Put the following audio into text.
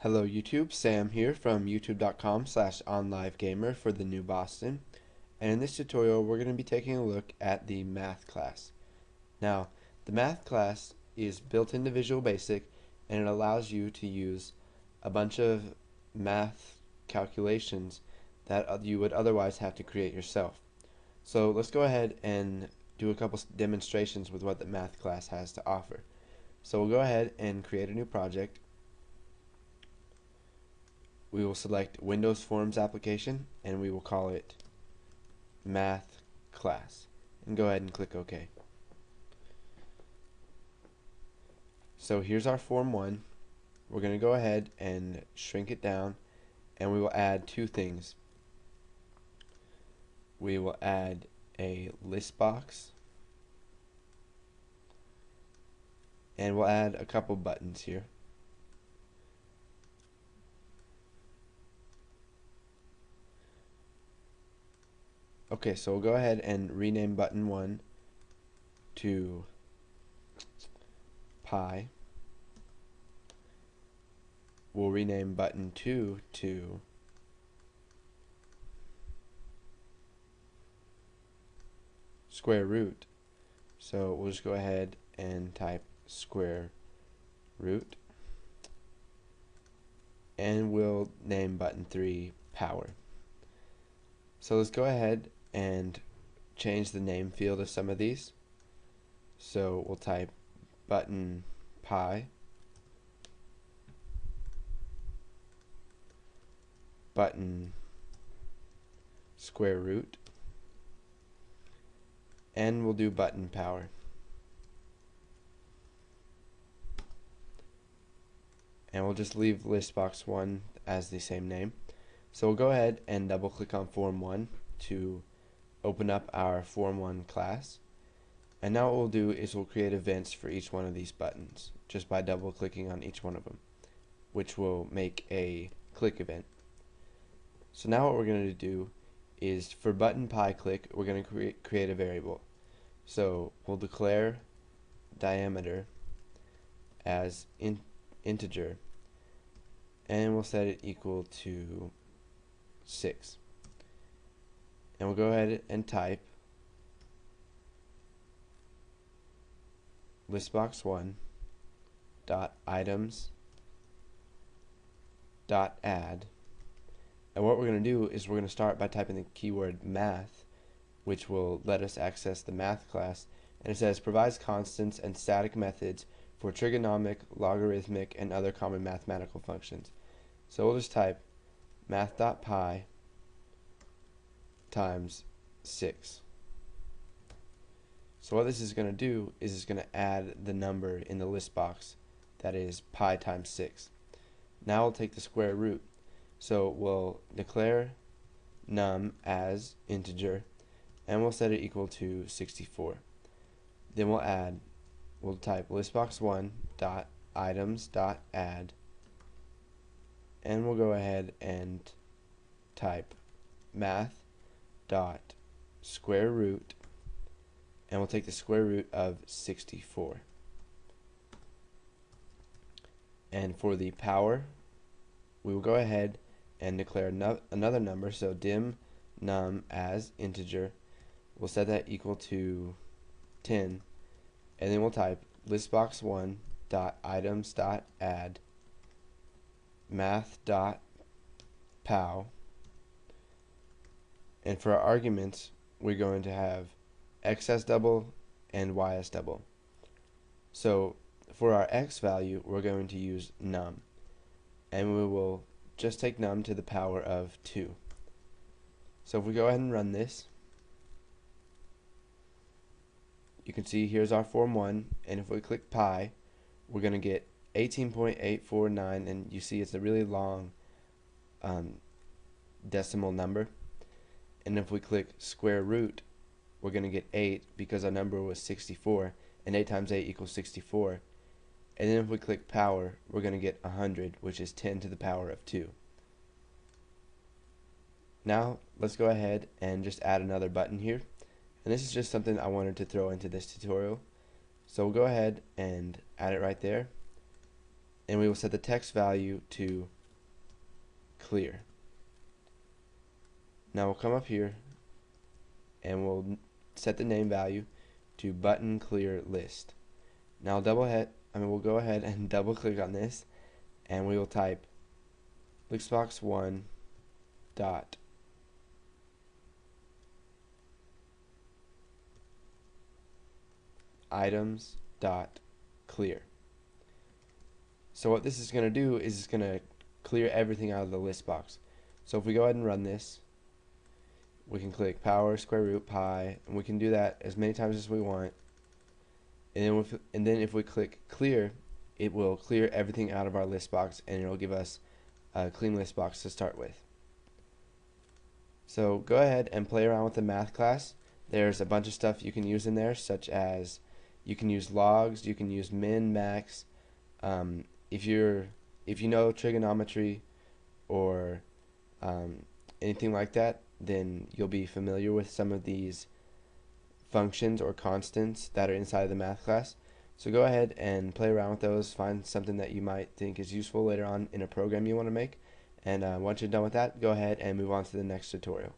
Hello YouTube, Sam here from youtube.com/onlivegamer for the new Boston, and in this tutorial we're going to be taking a look at the math class. Now, the math class is built into Visual Basic and it allows you to use a bunch of math calculations that you would otherwise have to create yourself. So let's go ahead and do a couple demonstrations with what the math class has to offer. So we'll go ahead and create a new project. We will select Windows Forms application and we will call it Math Class and go ahead and click OK. So here's our Form 1. We're going to go ahead and shrink it down and we will add two things. We will add a list box and we'll add a couple buttons here. Okay, so we'll go ahead and rename button 1 to Pi. We'll rename button 2 to square root. So we'll just go ahead and type square root. And we'll name button 3 power. So let's go ahead and change the name field of some of these. So we'll type button pi, button square root, and we'll do button power. And we'll just leave list box 1 as the same name. So we'll go ahead and double click on Form 1 to open up our Form 1 class. And now what we'll do is we'll create events for each one of these buttons just by double clicking on each one of them, which will make a click event. So now what we're going to do is for button pi click, we're going to create a variable. So we'll declare diameter as integer and we'll set it equal to 6. And we'll go ahead and type listbox1 dot items dot add, and what we're going to do is we're going to start by typing the keyword math, which will let us access the math class, and it says provides constants and static methods for trigonomic, logarithmic, and other common mathematical functions. So we'll just type math.pi times 6. So what this is going to do is it's going to add the number in the list box, that is pi times 6. Now we'll take the square root. So we'll declare num as integer and we'll set it equal to 64. Then we'll type listbox1 dot items dot add, and we'll go ahead and type math dot square root, and we'll take the square root of 64. And for the power, we will go ahead and declare another number, so dim num as integer. We'll set that equal to 10, and then we'll type listbox1 dot items dot add math dot pow, and for our arguments we're going to have x as double and y as double. So for our x value we're going to use num, and we will just take num to the power of 2. So if we go ahead and run this, you can see here's our Form 1, and if we click pi we're going to get 18.849, and you see it's a really long decimal number. And if we click square root, we're going to get 8 because our number was 64, and 8 times 8 equals 64. And then if we click power, we're going to get 100, which is 10 to the power of 2. Now let's go ahead and just add another button here, and this is just something I wanted to throw into this tutorial. So we'll go ahead and add it right there, and we will set the text value to clear. Now we'll come up here and we'll set the name value to button clear list. Now we'll go ahead and double click on this, and we will type listbox1 dot items dot clear. So what this is going to do is it's going to clear everything out of the list box. So if we go ahead and run this, we can click power, square root, pi, and we can do that as many times as we want. And then if we click clear, it will clear everything out of our list box, and it will give us a clean list box to start with. So go ahead and play around with the math class. There's a bunch of stuff you can use in there, such as you can use logs, you can use min, max. If you know trigonometry or anything like that, then you'll be familiar with some of these functions or constants that are inside of the math class. So go ahead and play around with those, find something that you might think is useful later on in a program you want to make, and once you're done with that, go ahead and move on to the next tutorial.